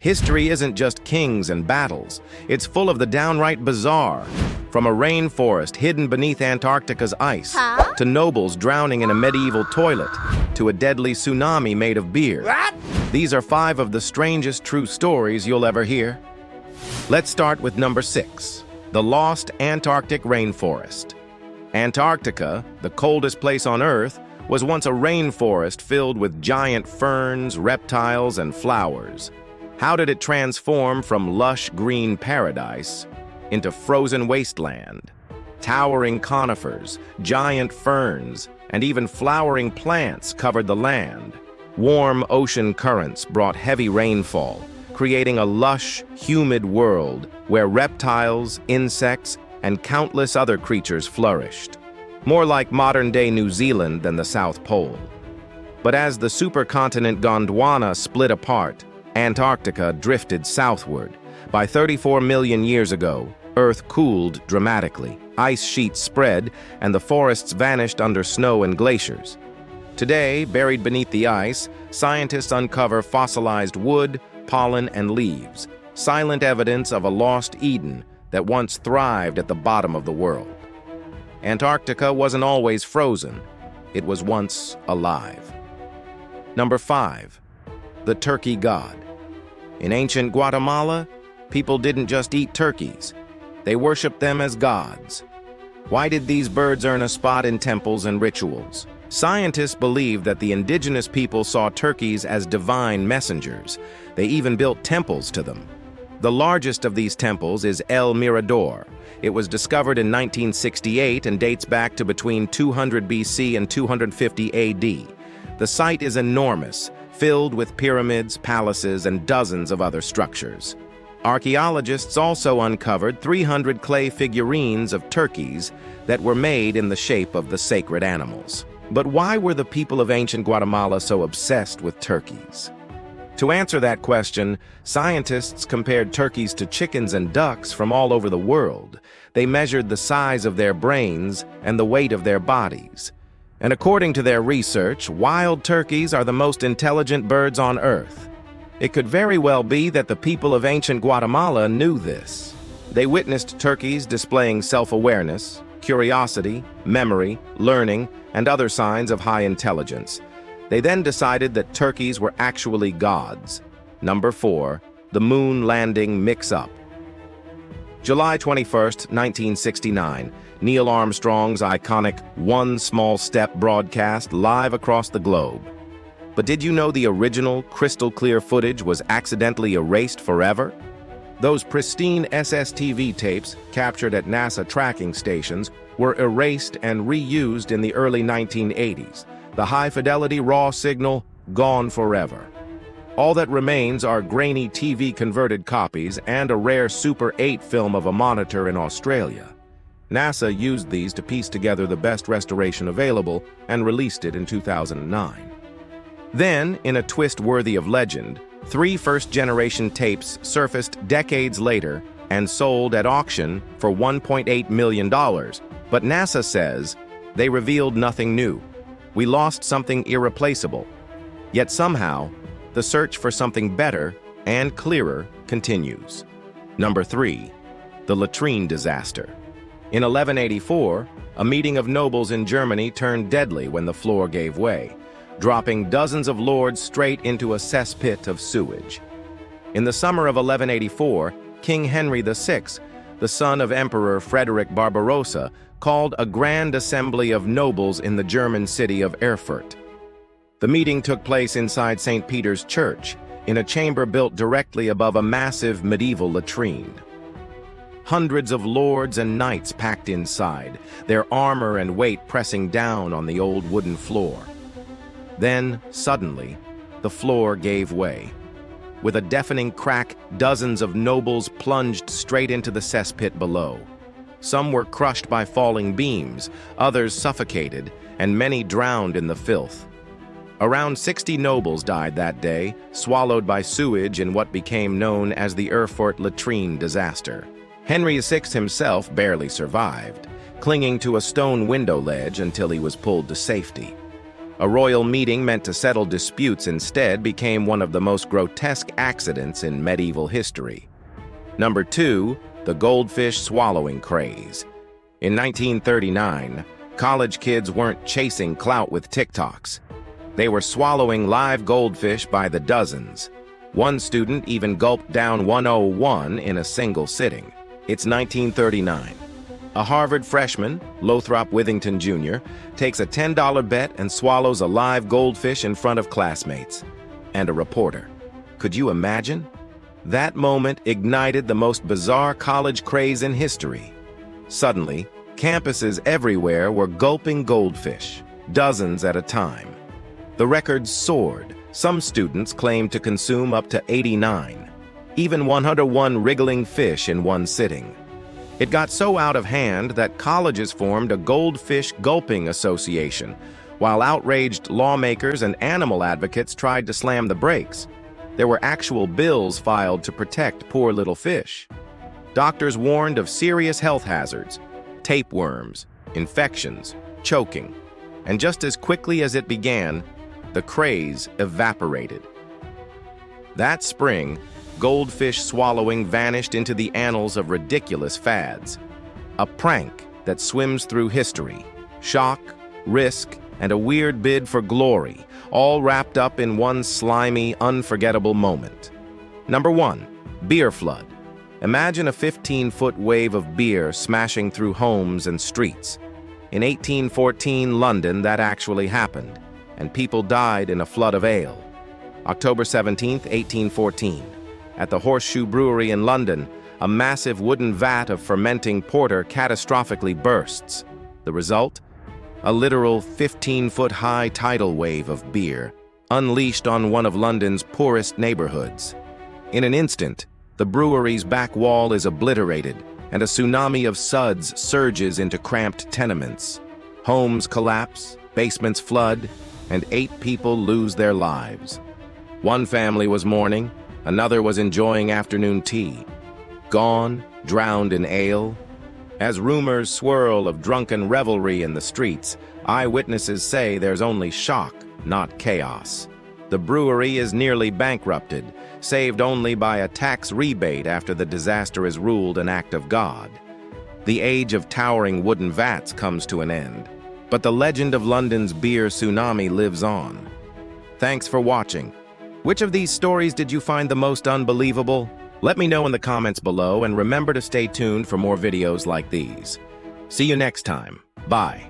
History isn't just kings and battles. It's full of the downright bizarre. From a rainforest hidden beneath Antarctica's ice, to nobles drowning in a medieval toilet, to a deadly tsunami made of beer. These are 5 of the strangest true stories you'll ever hear. Let's start with number 6, the lost Antarctic rainforest. Antarctica, the coldest place on Earth, was once a rainforest filled with giant ferns, reptiles, and flowers. How did it transform from lush green paradise into frozen wasteland? Towering conifers, giant ferns, and even flowering plants covered the land. Warm ocean currents brought heavy rainfall, creating a lush, humid world where reptiles, insects, and countless other creatures flourished. More like modern-day New Zealand than the South Pole. But as the supercontinent Gondwana split apart, Antarctica drifted southward. By 34 million years ago, Earth cooled dramatically. Ice sheets spread, and the forests vanished under snow and glaciers. Today, buried beneath the ice, scientists uncover fossilized wood, pollen, and leaves, silent evidence of a lost Eden that once thrived at the bottom of the world. Antarctica wasn't always frozen. It was once alive. Number 5, the turkey god. In ancient Guatemala, people didn't just eat turkeys. They worshipped them as gods. Why did these birds earn a spot in temples and rituals? Scientists believe that the indigenous people saw turkeys as divine messengers. They even built temples to them. The largest of these temples is El Mirador. It was discovered in 1968 and dates back to between 200 BC and 250 AD. The site is enormous, filled with pyramids, palaces, and dozens of other structures. Archaeologists also uncovered 300 clay figurines of turkeys that were made in the shape of the sacred animals. But why were the people of ancient Guatemala so obsessed with turkeys? To answer that question, scientists compared turkeys to chickens and ducks from all over the world. They measured the size of their brains and the weight of their bodies. And according to their research, wild turkeys are the most intelligent birds on Earth. It could very well be that the people of ancient Guatemala knew this. They witnessed turkeys displaying self-awareness, curiosity, memory, learning, and other signs of high intelligence. They then decided that turkeys were actually gods. Number 4, the moon landing mix-up. July 21st, 1969, Neil Armstrong's iconic One Small Step broadcast live across the globe. But did you know the original crystal-clear footage was accidentally erased forever? Those pristine SSTV tapes, captured at NASA tracking stations, were erased and reused in the early 1980s. The high-fidelity raw signal, gone forever. All that remains are grainy TV-converted copies and a rare Super 8 film of a monitor in Australia. NASA used these to piece together the best restoration available and released it in 2009. Then, in a twist worthy of legend, 3 first-generation tapes surfaced decades later and sold at auction for $1.8 million. But NASA says they revealed nothing new. We lost something irreplaceable. Yet somehow, the search for something better and clearer continues. Number 3, the Latrine Disaster. In 1184, a meeting of nobles in Germany turned deadly when the floor gave way, dropping dozens of lords straight into a cesspit of sewage. In the summer of 1184, King Henry VI, the son of Emperor Frederick Barbarossa, called a grand assembly of nobles in the German city of Erfurt. The meeting took place inside St. Peter's Church, in a chamber built directly above a massive medieval latrine. Hundreds of lords and knights packed inside, their armor and weight pressing down on the old wooden floor. Then, suddenly, the floor gave way. With a deafening crack, dozens of nobles plunged straight into the cesspit below. Some were crushed by falling beams, others suffocated, and many drowned in the filth. Around 60 nobles died that day, swallowed by sewage in what became known as the Erfurt Latrine Disaster. Henry VI himself barely survived, clinging to a stone window ledge until he was pulled to safety. A royal meeting meant to settle disputes instead became one of the most grotesque accidents in medieval history. Number 2, the goldfish swallowing craze. In 1939, college kids weren't chasing clout with TikToks. They were swallowing live goldfish by the dozens. One student even gulped down 101 in a single sitting. It's 1939. A Harvard freshman, Lothrop Withington Jr., takes a $10 bet and swallows a live goldfish in front of classmates and a reporter. Could you imagine? That moment ignited the most bizarre college craze in history. Suddenly, campuses everywhere were gulping goldfish, dozens at a time. The records soared. Some students claimed to consume up to 89, even 101 wriggling fish in one sitting. It got so out of hand that colleges formed a goldfish gulping association, while outraged lawmakers and animal advocates tried to slam the brakes. There were actual bills filed to protect poor little fish. Doctors warned of serious health hazards, tapeworms, infections, choking. And just as quickly as it began, the craze evaporated. That spring, goldfish swallowing vanished into the annals of ridiculous fads. A prank that swims through history, shock, risk, and a weird bid for glory, all wrapped up in one slimy, unforgettable moment. Number 1, beer flood. Imagine a 15-foot wave of beer smashing through homes and streets. In 1814 London, that actually happened, and people died in a flood of ale. October 17, 1814. At the Horseshoe Brewery in London, a massive wooden vat of fermenting porter catastrophically bursts. The result? A literal 15-foot-high tidal wave of beer, unleashed on one of London's poorest neighborhoods. In an instant, the brewery's back wall is obliterated, and a tsunami of suds surges into cramped tenements. Homes collapse, basements flood, and 8 people lose their lives. One family was mourning, another was enjoying afternoon tea. Gone, drowned in ale. As rumors swirl of drunken revelry in the streets, eyewitnesses say there's only shock, not chaos. The brewery is nearly bankrupted, saved only by a tax rebate after the disaster is ruled an act of God. The age of towering wooden vats comes to an end, but the legend of London's beer tsunami lives on. Thanks for watching. Which of these stories did you find the most unbelievable? Let me know in the comments below, and remember to stay tuned for more videos like these. See you next time. Bye.